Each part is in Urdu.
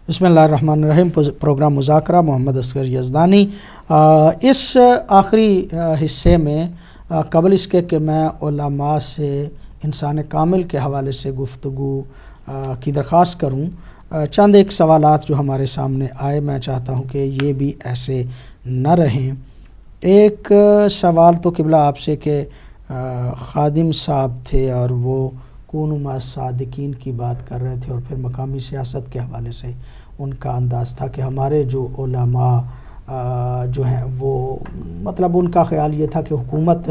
بسم اللہ الرحمن الرحیم. پروگرام مذاکرہ محمد اصغر یزدانی. اس آخری حصے میں قبل اس کے کہ میں علماء سے انسان کامل کے حوالے سے گفتگو کی درخواست کروں، چند ایک سوالات جو ہمارے سامنے آئے میں چاہتا ہوں کہ یہ بھی ایسے نہ رہیں. ایک سوال تو قبلہ آپ سے کہ خادم صاحب تھے اور وہ کونوا مع الصادقین کی بات کر رہے تھے، اور پھر مقامی سیاست کے حوالے سے ان کا انداز تھا کہ ہمارے جو علماء جو ہیں وہ مطلب ان کا خیال یہ تھا کہ حکومت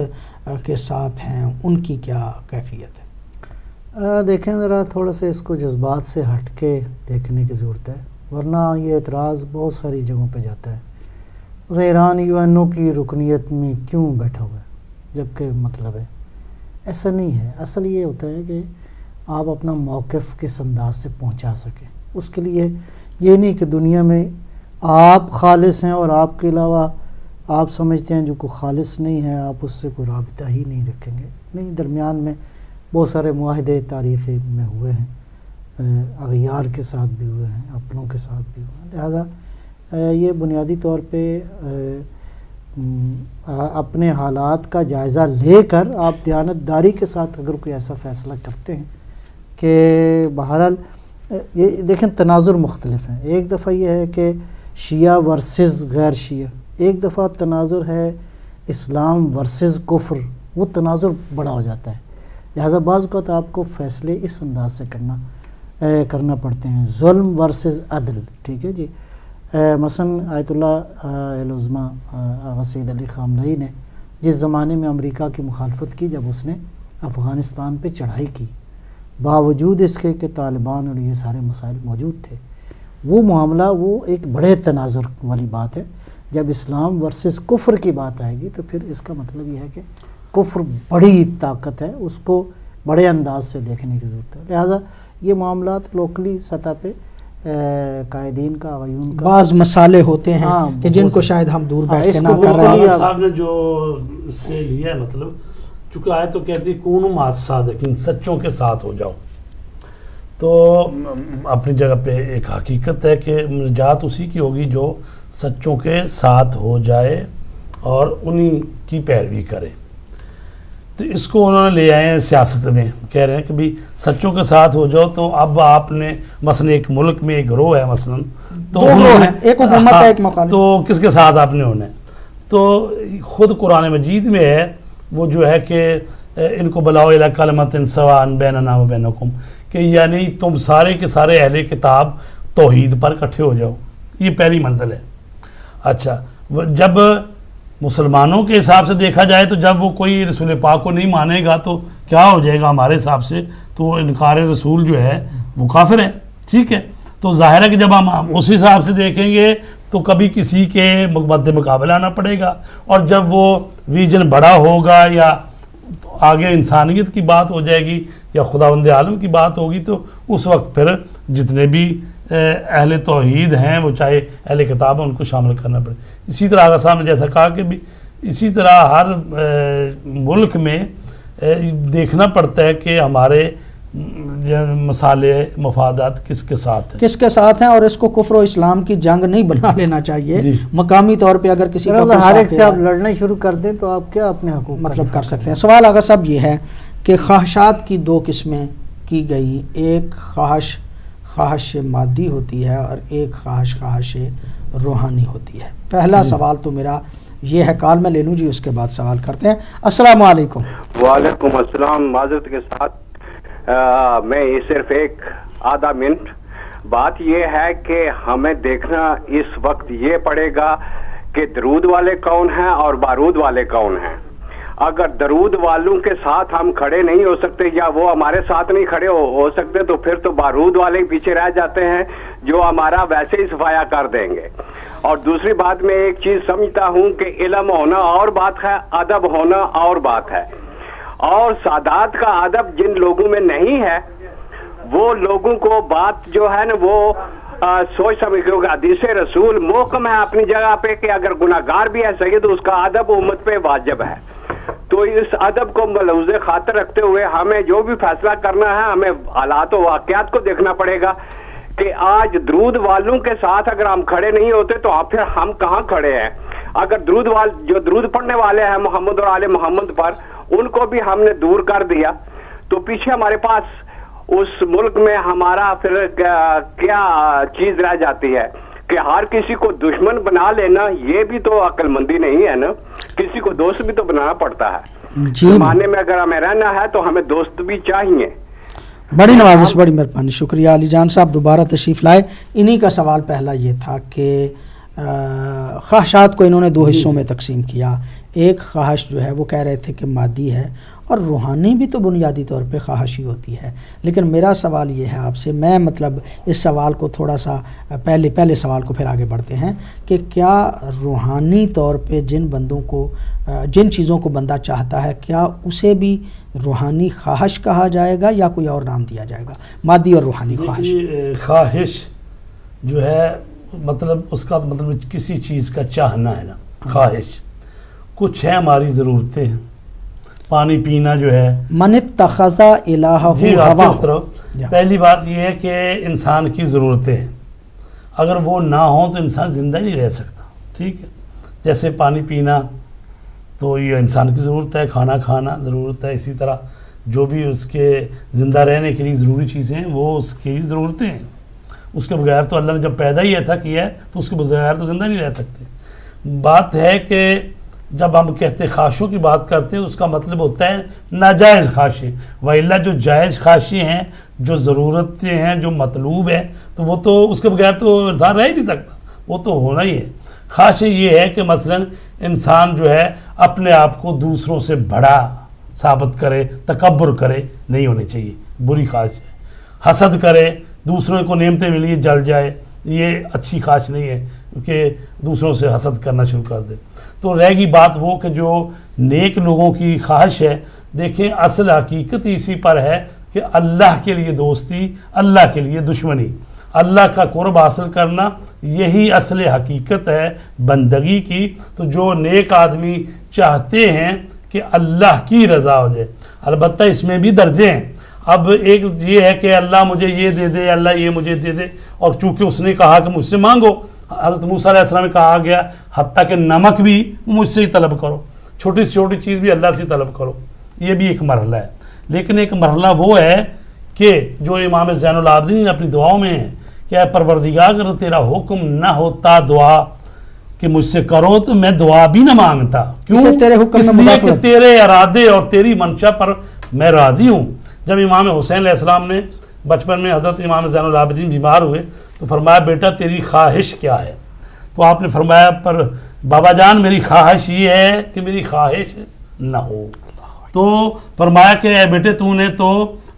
کے ساتھ ہیں، ان کی کیا کیفیت ہے؟ دیکھیں ذرا تھوڑا سا اس کو جذبات سے ہٹ کے دیکھنے کی ضرورت ہے، ورنہ یہ اعتراض بہت ساری جگہوں پہ جاتا ہے. ایران UN کی رکنیت میں کیوں بیٹھا ہوا ہے جبکہ مطلب ہے ایسا نہیں ہے. اصل یہ ہوتا ہے کہ آپ اپنا موقف کس انداز سے پہنچا سکیں. اس کے لیے یہ نہیں کہ دنیا میں آپ خالص ہیں اور آپ کے علاوہ آپ سمجھتے ہیں جو کوئی خالص نہیں ہے آپ اس سے کوئی رابطہ ہی نہیں رکھیں گے. نہیں، درمیان میں بہت سارے معاہدے تاریخی میں ہوئے ہیں، اغیار کے ساتھ بھی ہوئے ہیں، اپنوں کے ساتھ بھی ہوئے ہیں. لہذا یہ بنیادی طور پہ اپنے حالات کا جائزہ لے کر آپ دیانتداری کے ساتھ اگر کوئی ایسا فیصلہ کرتے ہیں کہ بہرحال یہ دیکھیں تناظر مختلف ہیں. ایک دفعہ یہ ہے کہ شیعہ ورسز غیر شیعہ، ایک دفعہ تناظر ہے اسلام ورسز کفر، وہ تناظر بڑا ہو جاتا ہے. لہٰذا بعض اوقات آپ کو فیصلے اس انداز سے کرنا پڑتے ہیں، ظلم ورسز عدل. ٹھیک ہے جی. مثلا آیت اللہ العظمیٰ آغا سید علی خامنہئی نے جس زمانے میں امریکہ کی مخالفت کی، جب اس نے افغانستان پہ چڑھائی کی، باوجود اس کے کہ طالبان اور یہ سارے مسائل موجود تھے، وہ معاملہ وہ ایک بڑے تناظر والی بات ہے. جب اسلام ورسز کفر کی بات آئے گی تو پھر اس کا مطلب یہ ہے کہ کفر بڑی طاقت ہے، اس کو بڑے انداز سے دیکھنے کی ضرورت ہے. لہٰذا یہ معاملات لوکلی سطح پہ قائدین کا غیون کا بعض مسالے ہوتے ہیں کہ جن کو شاید ہم دور بیٹھ کے نہ کر رہے ہیں. صاحب نے جو سے لیا ہے مطلب چونکہ آیت تو کہتی کونوا مع الصادقین، سچوں کے ساتھ ہو جاؤ، تو اپنی جگہ پہ ایک حقیقت ہے کہ نجات اسی کی ہوگی جو سچوں کے ساتھ ہو جائے اور انہی کی پیروی کرے. تو اس کو انہوں نے لے آئے ہیں سیاست میں، کہہ رہے ہیں کہ بھی سچوں کے ساتھ ہو جاؤ. تو اب آپ نے مثلا ایک ملک میں ایک گروہ ہے مثلا، تو ایک حکومت ہے ایک مخالف، تو کس کے ساتھ آپ نے ہونا ہے؟ تو خود قرآن مجید میں ہے وہ جو ہے کہ ان کو بلاؤ الی کلمۃ سواء بیننا و بینکم، کہ یعنی تم سارے کے سارے اہل کتاب توحید پر اکٹھے ہو جاؤ. یہ پہلی منزل ہے. اچھا، جب مسلمانوں کے حساب سے دیکھا جائے تو جب وہ کوئی رسول پاک کو نہیں مانے گا تو کیا ہو جائے گا ہمارے حساب سے؟ تو انکار رسول جو ہے وہ کافر ہے. ٹھیک ہے، تو ظاہر ہے کہ جب ہم اس حساب سے دیکھیں گے تو کبھی کسی کے مد مقابلہ آنا پڑے گا، اور جب وہ ویژن بڑا ہوگا یا آگے انسانیت کی بات ہو جائے گی یا خداوند عالم کی بات ہوگی تو اس وقت پھر جتنے بھی اہل توحید ہیں وہ چاہے اہل کتاب ہیں ان کو شامل کرنا پڑے. اسی طرح آغا صاحب نے جیسا کہا کہ بھی اسی طرح ہر ملک میں دیکھنا پڑتا ہے کہ ہمارے مسالے مفادات کس کے ساتھ ہیں اور اس کو کفر و اسلام کی جنگ نہیں بنا لینا چاہیے. جی. مقامی طور پہ اگر کسی کا ہر ایک سے آپ لڑنا شروع کر دیں تو آپ کیا اپنے حقوق مطلب کر سکتے ہیں. سوال آغا صاحب یہ ہے کہ خواہشات کی دو قسمیں کی گئی، ایک خواہش مادی ہوتی ہے اور ایک خواہش روحانی ہوتی ہے. پہلا سوال تو میرا یہ ہے، کال میں لے لوں جی، اس کے بعد سوال کرتے ہیں. السلام علیکم. وعلیکم السلام. معذرت کے ساتھ میں صرف ایک آدھا منٹ. بات یہ ہے کہ ہمیں دیکھنا اس وقت یہ پڑے گا کہ درود والے کون ہیں اور بارود والے کون ہیں. اگر درود والوں کے ساتھ ہم کھڑے نہیں ہو سکتے یا وہ ہمارے ساتھ نہیں کھڑے ہو سکتے تو پھر تو بارود والے پیچھے رہ جاتے ہیں جو ہمارا ویسے ہی صفایا کر دیں گے. اور دوسری بات میں ایک چیز سمجھتا ہوں کہ علم ہونا اور بات ہے، ادب ہونا اور بات ہے. اور سادات کا ادب جن لوگوں میں نہیں ہے وہ لوگوں کو بات جو ہے نا وہ سوچ سمجھ کے حدیث رسول محکم ہے اپنی جگہ پہ کہ اگر گناہگار بھی ہے صحیح تو اس کا ادب امت پہ واجب ہے. تو اس ادب کو ملحوظ خاطر رکھتے ہوئے ہمیں جو بھی فیصلہ کرنا ہے ہمیں حالات و واقعات کو دیکھنا پڑے گا کہ آج درود والوں کے ساتھ اگر ہم کھڑے نہیں ہوتے تو پھر ہم کہاں کھڑے ہیں؟ اگر جو درود پڑھنے والے ہیں محمد اور آل محمد پر، ان کو بھی ہم نے دور کر دیا تو پیچھے ہمارے پاس اس ملک میں ہمارا پھر کیا چیز رہ جاتی ہے؟ کہ ہر کسی کو دشمن بنا لینا یہ بھی تو عقل مندی نہیں ہے نا، کسی کو دوست بھی تو بنانا پڑتا ہے۔ زمانے میں اگر ہمیں رہنا ہے تو ہمیں دوست بھی چاہیے۔ بڑی نوازش، بڑی مہربانی، شکریہ علی جان صاحب، دوبارہ تشریف لائے۔ انہی کا سوال پہلا یہ تھا کہ خواہشات کو انہوں نے دو حصوں میں تقسیم کیا۔ ایک خواہش جو ہے وہ کہہ رہے تھے کہ مادی ہے، اور روحانی بھی تو بنیادی طور پہ خواہش ہی ہوتی ہے۔ لیکن میرا سوال یہ ہے آپ سے، میں مطلب اس سوال کو تھوڑا سا پہلے سوال کو پھر آگے بڑھتے ہیں کہ کیا روحانی طور پہ جن بندوں کو جن چیزوں کو بندہ چاہتا ہے کیا اسے بھی روحانی خواہش کہا جائے گا یا کوئی اور نام دیا جائے گا؟ مادی اور روحانی خواہش، خواہش جو ہے مطلب اس کا مطلب کسی چیز کا چاہنا ہے نا۔ خواہش کچھ ہے ہماری ضرورتیں ہیں، پانی پینا جو ہے، من اتخذ الہہ ہوا۔ پہلی بات یہ ہے کہ انسان کی ضرورتیں ہیں، اگر وہ نہ ہوں تو انسان زندہ نہیں رہ سکتا، ٹھیک ہے؟ جیسے پانی پینا تو یہ انسان کی ضرورت ہے، کھانا کھانا ضرورت ہے، اسی طرح جو بھی اس کے زندہ رہنے کے لیے ضروری چیزیں ہیں وہ اس کی ضرورتیں ہیں۔ اس کے بغیر تو اللہ نے جب پیدا ہی ایسا کیا ہے تو اس کے بغیر تو زندہ نہیں رہ سکتے۔ بات ہے کہ جب ہم کہتے ہیں خواہشوں کی بات کرتے ہیں اس کا مطلب ہوتا ہے ناجائز خواہشیں، وإلا جو جائز خواہشیں ہیں، جو ضرورتیں ہیں، جو مطلوب ہیں، تو وہ تو اس کے بغیر تو انسان رہ ہی نہیں سکتا، وہ تو ہونا ہی ہے۔ خواہشیں یہ ہے کہ مثلا انسان جو ہے اپنے آپ کو دوسروں سے بڑا ثابت کرے، تکبر کرے، نہیں ہونی چاہیے، بری خواہش ہے۔ حسد کرے، دوسروں کو نعمتیں ملی جل جائے، یہ اچھی خواہش نہیں ہے کہ دوسروں سے حسد کرنا شروع کر دے۔ تو رہ گئی بات وہ کہ جو نیک لوگوں کی خواہش ہے، دیکھیں اصل حقیقت اسی پر ہے کہ اللہ کے لیے دوستی، اللہ کے لیے دشمنی، اللہ کا قرب حاصل کرنا، یہی اصل حقیقت ہے بندگی کی۔ تو جو نیک آدمی چاہتے ہیں کہ اللہ کی رضا ہو جائے، البتہ اس میں بھی درجے ہیں۔ اب ایک یہ ہے کہ اللہ مجھے یہ دے دے، اللہ یہ مجھے دے دے، اور چونکہ اس نے کہا کہ مجھ سے مانگو، حضرت موسیٰ علیہ السلام میں کہا گیا حتیٰ کہ نمک بھی مجھ سے ہی طلب کرو، چھوٹی سے چھوٹی چیز بھی اللہ سے طلب کرو، یہ بھی ایک مرحلہ ہے۔ لیکن ایک مرحلہ وہ ہے کہ جو امام زین العابدین اپنی دعاؤں میں ہے کہ اے پروردگار اگر تیرا حکم نہ ہوتا دعا کہ مجھ سے کرو تو میں دعا بھی نہ مانگتا، کیوں؟ اس لیے کہ تیرے ارادے اور تیری منشا پر میں راضی ہوں۔ جب امام حسین علیہ السلام نے بچپن میں حضرت امام زین العابدین بیمار ہوئے تو فرمایا بیٹا تیری خواہش کیا ہے؟ تو آپ نے فرمایا پر بابا جان میری خواہش یہ ہے کہ میری خواہش نہ ہو۔ تو فرمایا کہ اے بیٹے تو نے تو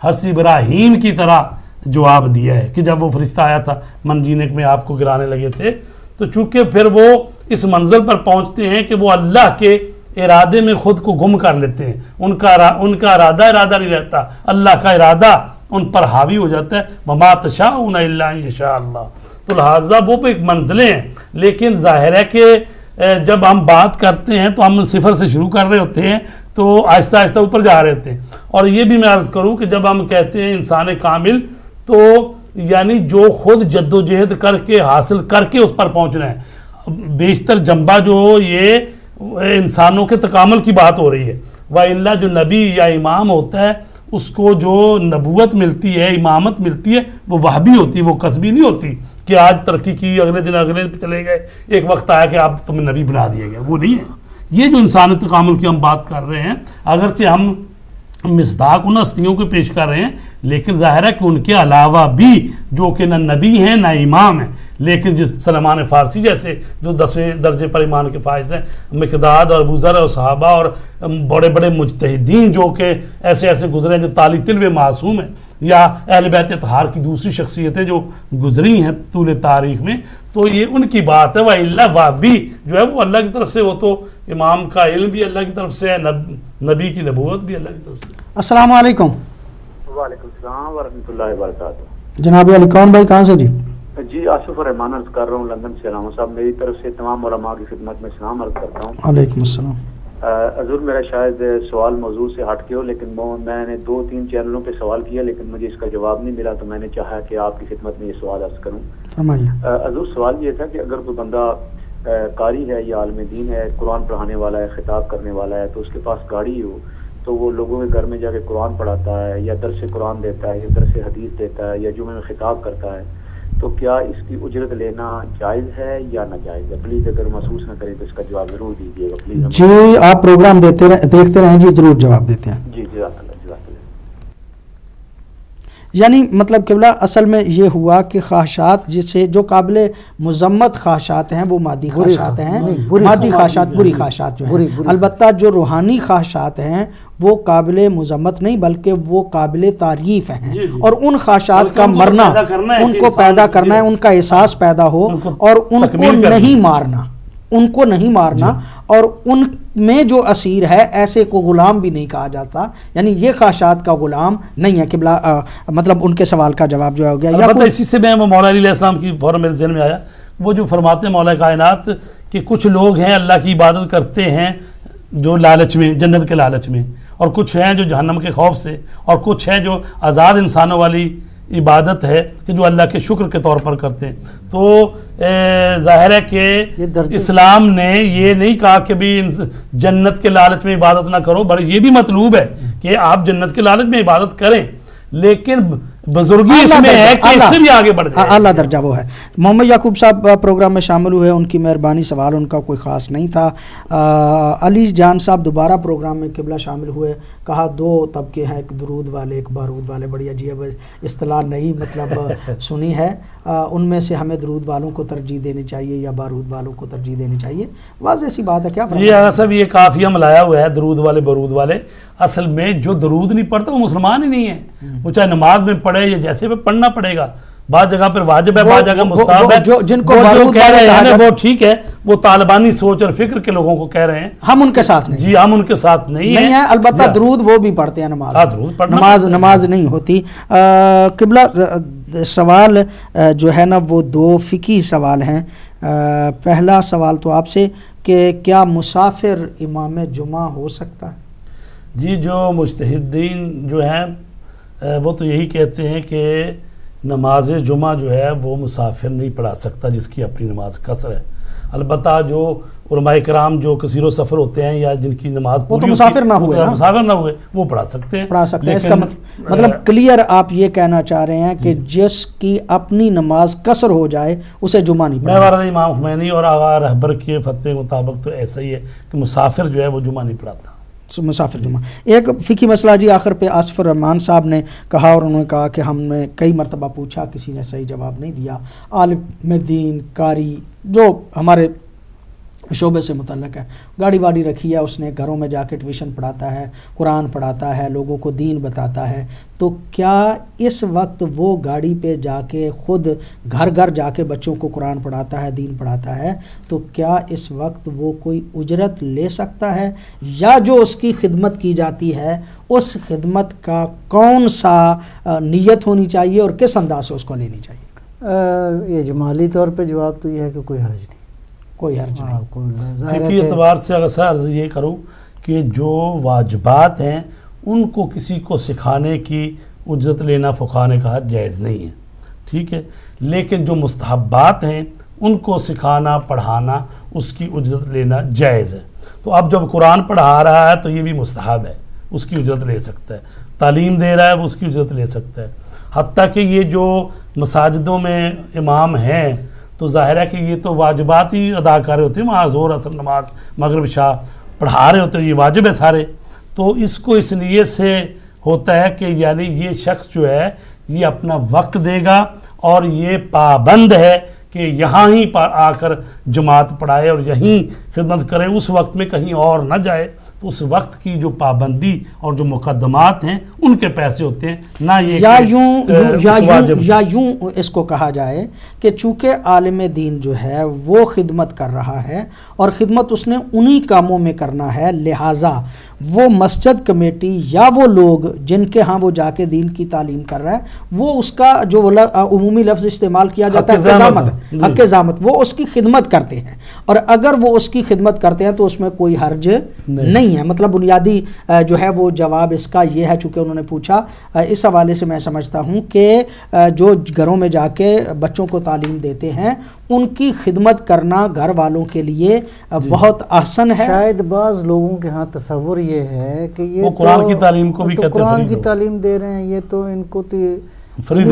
حضرت ابراہیم کی طرح جواب دیا ہے کہ جب وہ فرشتہ آیا تھا منجینک میں آپ کو گرانے لگے تھے، تو چونکہ پھر وہ اس منزل پر پہنچتے ہیں کہ وہ اللہ کے ارادے میں خود کو گم کر لیتے ہیں، ان کا ارادہ نہیں رہتا، اللہ کا ارادہ ان پر حاوی ہو جاتا ہے، وما تشاءون الا ان یشاء اللہ۔ تو لہٰذا وہ بھی ایک منزلیں ہیں، لیکن ظاہر ہے کہ جب ہم بات کرتے ہیں تو ہم صفر سے شروع کر رہے ہوتے ہیں، تو آہستہ آہستہ اوپر جا رہے ہوتے ہیں۔ اور یہ بھی میں عرض کروں کہ جب ہم کہتے ہیں انسان کامل، تو یعنی جو خود جد و جہد کر کے حاصل کر کے اس پر پہنچنا ہے۔ بیشتر جنبہ جو یہ انسانوں کے تکامل کی بات ہو رہی ہے، وإلا جو نبی یا امام ہوتا ہے اس کو جو نبوت ملتی ہے، امامت ملتی ہے، وہ وہبی ہوتی ہے، وہ قصبی نہیں ہوتی کہ آج ترقی کی اگلے دن چلے گئے، ایک وقت آیا کہ آپ تمہیں نبی بنا دیا گیا، وہ نہیں ہے۔ یہ جو انسانی تکامل کی ہم بات کر رہے ہیں، اگرچہ ہم مصداق ان ہستیوں کو پیش کر رہے ہیں، لیکن ظاہر ہے کہ ان کے علاوہ بھی جو کہ نہ نبی ہیں نہ امام ہیں، لیکن سلمان فارسی جیسے جو 10ویں درجے پر ایمان کے فائز ہیں، مقداد اور ابو ذر اور صحابہ اور بڑے بڑے مجتہدین جو کہ ایسے ایسے گزرے ہیں جو تالی تلوے معصوم ہیں، یا اہل بیت اطہار کی دوسری شخصیتیں جو گزری ہیں طول تاریخ میں، تو یہ ان کی بات ہے۔ وإلا وہبی جو ہے وہ اللہ کی طرف سے، وہ تو امام کا علم بھی اللہ کی طرف سے ہے، نبی کی نبوت بھی اللہ کی طرف سے۔ السلام علیکم۔ وعلیکم السلام ورحمۃ اللہ وبرکاتہ۔ جناب علی کون بھائی کہاں سے؟ جی آصف الرحمان عرض کر رہا ہوں لندن سے۔ علامہ صاحب میری طرف سے تمام علماء کی خدمت میں سلام عرض کرتا ہوں۔ علیکم السلام۔ حضور میرا شاید سوال موضوع سے ہٹ کے ہو، لیکن میں نے 2-3 چینلوں پہ سوال کیا لیکن مجھے اس کا جواب نہیں ملا، تو میں نے چاہا کہ آپ کی خدمت میں یہ سوال عرض کروں. حضور سوال یہ تھا کہ اگر کوئی بندہ قاری ہے یا عالم دین ہے، قرآن پڑھانے والا ہے، خطاب کرنے والا ہے، تو اس کے پاس گاڑی ہو تو وہ لوگوں کے گھر میں جا کے قرآن پڑھاتا ہے یا درس قرآن دیتا ہے یا درس حدیث دیتا ہے یا جمعے میں خطاب کرتا ہے، تو کیا اس کی اجرت لینا جائز ہے یا ناجائز ہے؟ پلیز اگر محسوس نہ کریں تو اس کا جواب ضرور دیجیے گا پلیز. جی آپ پروگرام دیکھتے رہیں جی، ضرور جواب دیتے ہیں. جی جزاک اللہ جزاک اللہ. یعنی مطلب قبلہ اصل میں یہ ہوا کہ خواہشات جسے جو قابل مذمت خواہشات ہیں وہ مادی خواہشات ہیں، مادی خواہشات بری خواہشات جو ہیں. البتہ جو روحانی خواہشات ہیں وہ قابل مذمت نہیں بلکہ وہ قابل تعریف ہیں، اور ان خواہشات کا مرنا، ان کو پیدا کرنا ہے، ان کا احساس پیدا ہو اور ان کو نہیں مارنا، ان کو نہیں مارنا، اور ان میں جو اسیر ہے ایسے کو غلام بھی نہیں کہا جاتا. یعنی یہ خواہشات کا غلام نہیں ہے. قبلہ مطلب ان کے سوال کا جواب جو ہو گیا. البتہ اسی سے میں مولا علی علیہ السلام کی فوراً میرے ذہن میں آیا، وہ جو فرماتے ہیں مولا کائنات کہ کچھ لوگ ہیں اللہ کی عبادت کرتے ہیں جو لالچ میں، جنت کے لالچ میں، اور کچھ ہیں جو جہنم کے خوف سے، اور کچھ ہیں جو آزاد انسانوں والی عبادت ہے کہ جو اللہ کے شکر کے طور پر کرتے ہیں. تو ظاہر ہے کہ اسلام نے یہ نہیں کہا کہ بھی جنت کے لالچ میں عبادت نہ کرو، بلکہ یہ بھی مطلوب ہے کہ آپ جنت کے لالچ میں عبادت کریں، لیکن بزرگی اس میں ہے کہ اس سے بھی آگے بڑھ جائے. اعلیٰ درجہ وہ ہے. محمد یعقوب صاحب پروگرام میں شامل ہوئے، ان کی مہربانی، سوال ان کا کوئی خاص نہیں تھا. علی جان صاحب دوبارہ پروگرام میں قبلہ شامل ہوئے، کہا 2 طبقے ہیں، ایک درود والے ایک بارود والے. بڑی عجیب اصطلاح نئی مطلب سنی ہے. ان میں سے ہمیں درود والوں کو ترجیح دینی چاہیے یا بارود والوں کو ترجیح دینی چاہیے؟ واضح سی بات ہے. کیا یہ سب یہ قافیہ ملایا ہوا ہے درود والے بارود والے. اصل میں جو درود نہیں پڑھتا وہ مسلمان ہی نہیں ہے. وہ چاہے نماز میں پڑھے یا جیسے پڑھنا پڑے گا. بعض جگہ پر واجب ہے، بعض جگہ مستحب ہے. جن کو کہہ رہے ہیں وہ ٹھیک ہے، وہ طالبانی سوچ اور فکر کے لوگوں کو کہہ رہے ہیں، ہم ان کے ساتھ نہیں. جی ہم ان کے ساتھ نہیں ہیں. البتہ درود وہ بھی پڑھتے ہیں، نماز نہیں ہوتی. قبلہ سوال جو ہے نا وہ 2 فقہی سوال ہیں. پہلا سوال تو آپ سے کہ کیا مسافر امام جمعہ ہو سکتا ہے؟ جی جو مجتہدین جو ہیں وہ تو یہی کہتے ہیں کہ نماز جمعہ جو ہے وہ مسافر نہیں پڑھا سکتا جس کی اپنی نماز قصر ہے. البتہ جو علماء کرام جو کثیر و سفر ہوتے ہیں یا جن کی نماز وہ تو مسافر نہ ہوئے وہ پڑھا سکتے ہیں. اس کا مطلب کلیئر آپ یہ کہنا چاہ رہے ہیں کہ جس کی اپنی نماز قصر ہو جائے اسے جمعہ نہیں پڑھا. میں امام خمینی اور آغا رہبر کے فتوے کے مطابق تو ایسا ہی ہے کہ مسافر جو ہے وہ جمعہ نہیں پڑھاتا. مسافر جمعہ. ایک فقہی مسئلہ جی آخر پہ آصف الرحمان صاحب نے کہا، اور انہوں نے کہا کہ ہم نے کئی مرتبہ پوچھا، کسی نے صحیح جواب نہیں دیا. عالم دین، قاری جو ہمارے شعبے سے متعلق ہے، گاڑی واڑی رکھی ہے، اس نے گھروں میں جا کے ٹیوشن پڑھاتا ہے، قرآن پڑھاتا ہے، لوگوں کو دین بتاتا ہے، تو کیا اس وقت وہ گاڑی پہ جا کے خود گھر گھر جا کے بچوں کو قرآن پڑھاتا ہے، دین پڑھاتا ہے، تو کیا اس وقت وہ کوئی اجرت لے سکتا ہے؟ یا جو اس کی خدمت کی جاتی ہے اس خدمت کا کون سا نیت ہونی چاہیے اور کس انداز سے اس کو لینی چاہیے؟ اجمالی طور پہ جواب تو یہ ہے کہ کوئی حرج نہیں، کوئی حرج نہیں. فقہی اعتبار سے اگر عرض یہ کروں کہ جو واجبات ہیں ان کو کسی کو سکھانے کی اجرت لینا فقہا نے کہا جائز نہیں ہے، ٹھیک ہے. لیکن جو مستحبات ہیں ان کو سکھانا پڑھانا اس کی اجرت لینا جائز ہے. تو اب جب قرآن پڑھا رہا ہے تو یہ بھی مستحب ہے، اس کی اجرت لے سکتا ہے. تعلیم دے رہا ہے وہ اس کی اجرت لے سکتا ہے. حتیٰ کہ یہ جو مساجدوں میں امام ہیں تو ظاہر ہے کہ یہ تو واجبات ہی ادا کر رہے ہوتے ہیں، وہاں ظہر اثر نماز مغرب عشاء پڑھا رہے ہوتے ہیں، یہ واجب ہے سارے. تو اس کو اس نیت سے ہوتا ہے کہ یعنی یہ شخص جو ہے یہ اپنا وقت دے گا اور یہ پابند ہے کہ یہاں ہی آ کر جماعت پڑھائے اور یہیں خدمت کرے، اس وقت میں کہیں اور نہ جائے. تو اس وقت کی جو پابندی اور جو مقدمات ہیں ان کے پیسے ہوتے ہیں، نہ یہ یا یوں اس کو کہا جائے کہ چونکہ عالم دین جو ہے وہ خدمت کر رہا ہے اور خدمت اس نے انہی کاموں میں کرنا ہے، لہٰذا وہ مسجد کمیٹی یا وہ لوگ جن کے ہاں وہ جا کے دین کی تعلیم کر رہا ہے، وہ اس کا جو عمومی لفظ استعمال کیا جاتا ہے حق زامت، وہ اس کی خدمت کرتے ہیں. اور اگر وہ اس کی خدمت کرتے ہیں تو اس میں کوئی حرج نہیں ہے. مطلب بنیادی جو ہے وہ جواب اس کا یہ ہے، چونکہ انہوں نے پوچھا. اس حوالے سے میں سمجھتا ہوں کہ جو گھروں میں جا کے بچوں کو تعلیم دیتے ہیں ان کی خدمت کرنا گھر والوں کے لیے بہت آسان ہے. شاید بعض لوگوں کے ہاں تصور یہ ہے کہ یہ وہ قرآن کی تعلیم کو بھی کہتے ہیں قرآن کی تعلیم دے رہے ہیں، یہ تو ان کو تو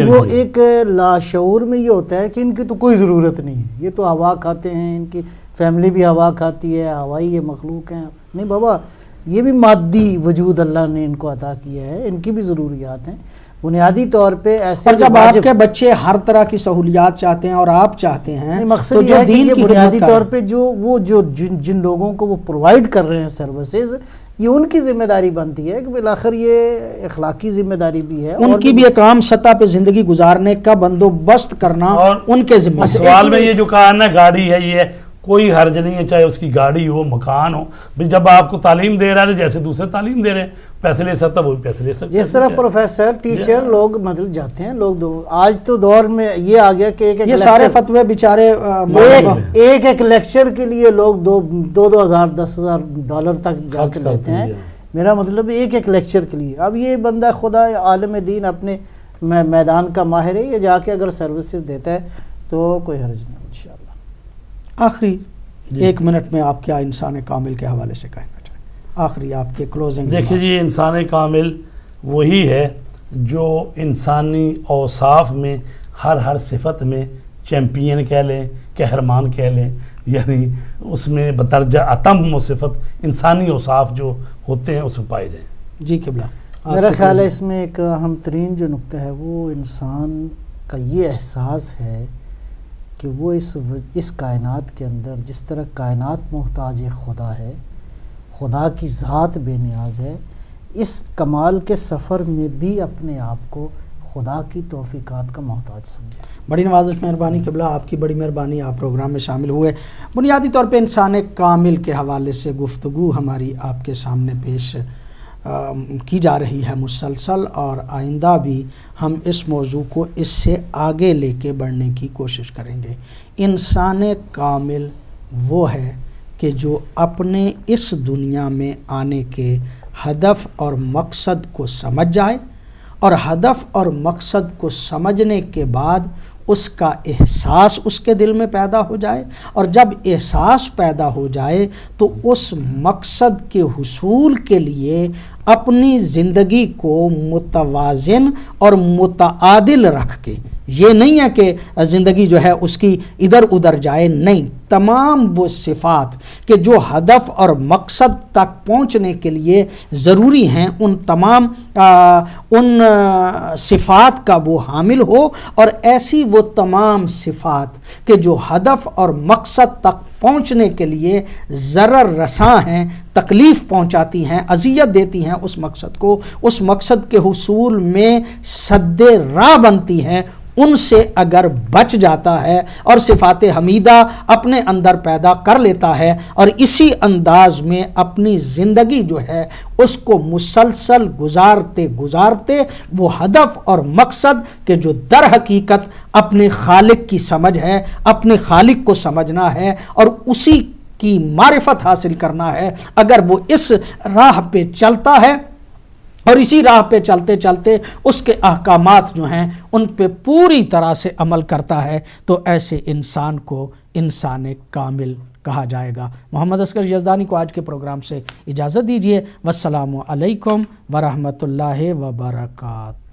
وہ ایک لاشعور میں یہ ہوتا ہے کہ ان کی تو کوئی ضرورت نہیں ہے، یہ تو ہوا کھاتے ہیں، ان کی فیملی بھی ہوا کھاتی ہے، ہوائی یہ مخلوق ہیں. نہیں بابا، یہ بھی مادی وجود اللہ نے ان کو عطا کیا ہے، ان کی بھی ضروریات ہیں بنیادی طور پہ. ایسے اور جب آپ کے بچے ہر طرح کی سہولیات چاہتے ہیں اور آپ چاہتے ہیں، مقصد یہ ہے کہ یہ بنیادی طور پہ جو جن لوگوں کو وہ پرووائڈ کر رہے ہیں سروسز، یہ ان کی ذمہ داری بنتی ہے کہ بالآخر یہ اخلاقی ذمہ داری بھی ہے، ان کی بھی ایک عام سطح پہ زندگی گزارنے کا بندوبست کرنا اور ان کے ذمہ. سوال میں یہ جو کہا نا گاڑی ہے، یہ کوئی حرج نہیں ہے، چاہے اس کی گاڑی ہو، مکان ہو. جب آپ کو تعلیم دے رہا ہے جیسے دوسرے تعلیم دے رہے ہیں، پیسے لے سکتا وہ بھی پیسے لے سکتا. جس طرح پروفیسر ٹیچر لوگ مطلب جاتے ہیں لوگ آج تو دور میں یہ آ گیا کہ یہ سارے فتوے بیچارے ایک لیکچر کے لیے لوگ دو ہزار $10,000 تک جا کے لیتے ہیں. میرا مطلب ایک لیکچر کے لیے. اب یہ بندہ خدا عالم دین اپنے میدان کا ماہر ہے، یہ جا کے اگر سروسز دیتا ہے تو کوئی حرج نہیں انشاءاللہ. آخری 1 منٹ میں آپ کیا انسان کامل کے حوالے سے کہنا چاہیں؟ آخری آپ کے کلوزنگ. دیکھیے جی، انسان کامل وہی ہے جو انسانی اوصاف میں ہر صفت میں چیمپئن کہہ لیں، قہرمان کہہ لیں، یعنی اس میں بدرجہ اتم و صفت انسانی اوصاف جو ہوتے ہیں اس میں پائے جائیں. جی قبلہ. میرا خیال ہے اس میں ایک اہم ترین جو نقطہ ہے وہ انسان کا یہ احساس ہے کہ وہ اس کائنات کے اندر جس طرح کائنات محتاج خدا ہے، خدا کی ذات بے نیاز ہے، اس کمال کے سفر میں بھی اپنے آپ کو خدا کی توفیقات کا محتاج سمجھے. بڑی نوازش، مہربانی قبلہ، آپ کی بڑی مہربانی، آپ پروگرام میں شامل ہوئے. بنیادی طور پہ انسان کامل کے حوالے سے گفتگو ہماری آپ کے سامنے پیش کی جا رہی ہے مسلسل، اور آئندہ بھی ہم اس موضوع کو اس سے آگے لے کے بڑھنے کی کوشش کریں گے. انسان کامل وہ ہے کہ جو اپنے اس دنیا میں آنے کے ہدف اور مقصد کو سمجھ جائے، اور ہدف اور مقصد کو سمجھنے کے بعد اس کا احساس اس کے دل میں پیدا ہو جائے، اور جب احساس پیدا ہو جائے تو اس مقصد کے حصول کے لیے اپنی زندگی کو متوازن اور متعادل رکھ کے، یہ نہیں ہے کہ زندگی جو ہے اس کی ادھر ادھر جائے، نہیں، تمام وہ صفات کہ جو ہدف اور مقصد تک پہنچنے کے لیے ضروری ہیں ان تمام ان صفات کا وہ حامل ہو، اور ایسی وہ تمام صفات کہ جو ہدف اور مقصد تک پہنچنے کے لیے ضرر رساں ہیں، تکلیف پہنچاتی ہیں، اذیت دیتی ہیں اس مقصد کو، اس مقصد کے حصول میں سد راہ بنتی ہیں، ان سے اگر بچ جاتا ہے اور صفات حمیدہ اپنے اندر پیدا کر لیتا ہے، اور اسی انداز میں اپنی زندگی جو ہے اس کو مسلسل گزارتے گزارتے وہ ہدف اور مقصد کہ جو در حقیقت اپنے خالق کی سمجھ ہے، اپنے خالق کو سمجھنا ہے اور اسی کی معرفت حاصل کرنا ہے، اگر وہ اس راہ پہ چلتا ہے اور اسی راہ پہ چلتے چلتے اس کے احکامات جو ہیں ان پہ پوری طرح سے عمل کرتا ہے، تو ایسے انسان کو انسان کامل کہا جائے گا. محمد اصغر یزدانی کو آج کے پروگرام سے اجازت دیجیے. والسلام علیکم ورحمۃ اللہ وبرکاتہ.